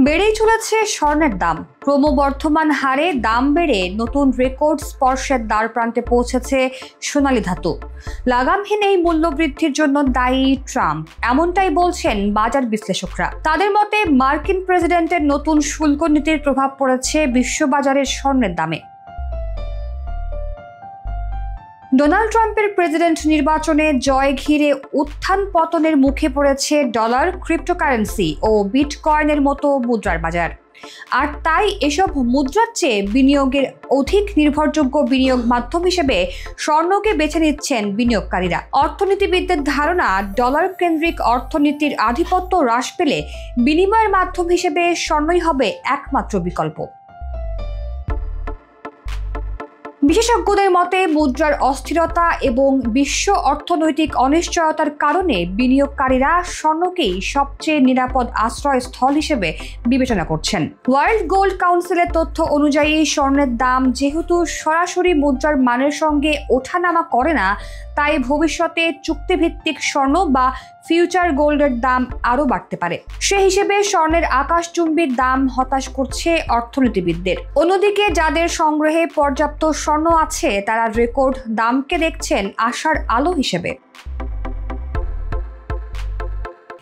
বেড়েই চলেছে স্বর্ণের দাম। ক্রমবর্ধমান হারে দাম বেড়ে নতুন রেকর্ড স্পর্শের দ্বার প্রান্তে পৌঁছেছে সোনালী ধাতু। লাগামহীন এই মূল্যবৃদ্ধির জন্য দায়ী ট্রাম্প, এমনটাই বলছেন বাজার বিশ্লেষকরা। তাদের মতে মার্কিন প্রেসিডেন্টের নতুন শুল্ক নীতির প্রভাব পড়েছে বিশ্ববাজারের স্বর্ণের দামে। ডোনাল্ড ট্রাম্পের প্রেসিডেন্ট নির্বাচনে জয় ঘিরে উত্থান পতনের মুখে পড়েছে ডলার, ক্রিপ্টোকারেন্সি ও বিটকয়েনের মতো মুদ্রার বাজার। আর তাই এসব মুদ্রার চেয়ে বিনিয়োগের অধিক নির্ভরযোগ্য বিনিয়োগ মাধ্যম হিসেবে স্বর্ণকে বেছে নিচ্ছেন বিনিয়োগকারীরা। অর্থনীতিবিদদের ধারণা, ডলার কেন্দ্রিক অর্থনীতির আধিপত্য হ্রাস পেলে বিনিময়ের মাধ্যম হিসেবে স্বর্ণই হবে একমাত্র বিকল্প। বিশেষজ্ঞদের মতে মুদ্রার অস্থিরতা এবং বিশ্ব অর্থনৈতিক অনিশ্চয়তার কারণে বিনিয়োগকারীরা স্বর্ণকেই সবচেয়ে নিরাপদ আশ্রয়স্থল হিসেবে বিবেচনা করছেন। ওয়ার্ল্ড গোল্ড কাউন্সিলের তথ্য অনুযায়ী স্বর্ণের দাম যেহেতু সরাসরি মুদ্রার মানের সঙ্গে ওঠানামা করে না, তাই ভবিষ্যতে চুক্তিভিত্তিক স্বর্ণ বা ফিউচার গোল্ডের দাম আরও বাড়তে পারে। সে হিসেবে স্বর্ণের আকাশচুম্বী দাম হতাশ করছে অর্থনীতিবিদদের। অন্যদিকে যাদের সংগ্রহে পর্যাপ্ত স্বর্ণ আছে তারা রেকর্ড দামকে দেখছেন আশার আলো হিসেবে।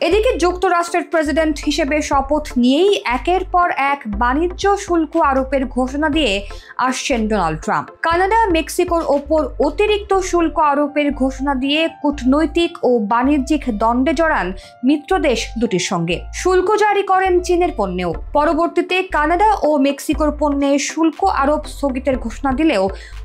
এদিকে যুক্তরাষ্ট্রের প্রেসিডেন্ট হিসেবে শপথ নিয়েই একের পর এক বাণিজ্য শুল্ক আরোপের ঘোষণা দিয়ে আসছেন ডোনাল্ড ট্রাম্প। কানাডা, মেক্সিকোর ওপর অতিরিক্ত শুল্ক আরোপের ঘোষণা দিয়ে কূটনৈতিক ও বাণিজ্যিক দ্বন্দ্বে জড়ান মিত্রদেশ দুটির সঙ্গে। শুল্ক জারি করেন চীনের পণ্যেও। পরবর্তীতে কানাডা ও মেক্সিকোর পণ্যে শুল্ক আরোপ স্থগিতের ঘোষণা দিলেও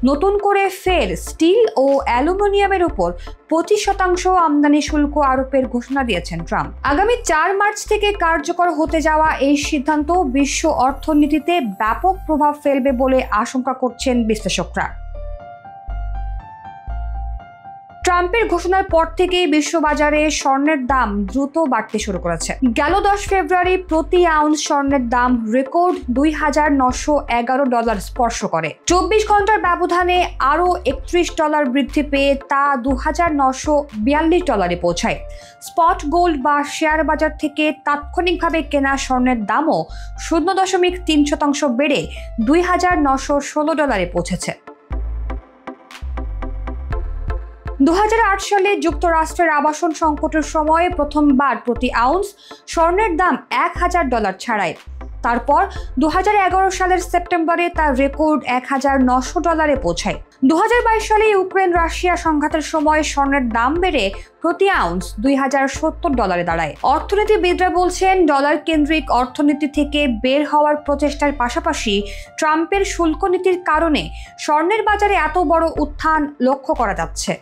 নতুন করে ফের স্টিল ও অ্যালুমিনিয়ামের উপর 25% আমদানি শুল্ক আরোপের ঘোষণা দিয়েছেন ট্রাম্প। আগামী 4 মার্চ থেকে কার্যকর হতে যাওয়া এই সিদ্ধান্ত বিশ্ব অর্থনীতিতে ব্যাপক প্রভাব ফেলবে বলে আশঙ্কা করছেন বিশ্লেষকরা। ট্রাম্পের ঘোষণার পর থেকেই বিশ্ববাজারে স্বর্ণের দাম দ্রুত বাড়তে শুরু করেছে। গেল 10 ফেব্রুয়ারি প্রতি আউন্স স্বর্ণের দাম রেকর্ড $2,911 স্পর্শ করে। 24 ঘন্টার ব্যবধানে আরও $31 বৃদ্ধি পেয়ে তা $2,942 পৌঁছায়। স্পট গোল্ড বা শেয়ার বাজার থেকে তাৎক্ষণিকভাবে কেনা স্বর্ণের দামও 0.3% বেড়ে $2,916 পৌঁছেছে। 2008 সালে যুক্তরাষ্ট্রের আবাসন সংকটের সময় প্রথমবার প্রতি আউন্স স্বর্ণের দাম $1,000 ছাড়ায়। তারপর 2011 সালের সেপ্টেম্বরে তার রেকর্ড $1,900 পৌঁছায়। 2022 সালে ইউক্রেন রাশিয়া সংঘাতের সময় স্বর্ণের দাম বেড়ে প্রতি আউন্স $2,070 দাঁড়ায়। অর্থনীতিবিদরা বলছেন, ডলার কেন্দ্রিক অর্থনীতি থেকে বের হওয়ার প্রচেষ্টার পাশাপাশি ট্রাম্পের শুল্ক নীতির কারণে স্বর্ণের বাজারে এত বড় উত্থান লক্ষ্য করা যাচ্ছে।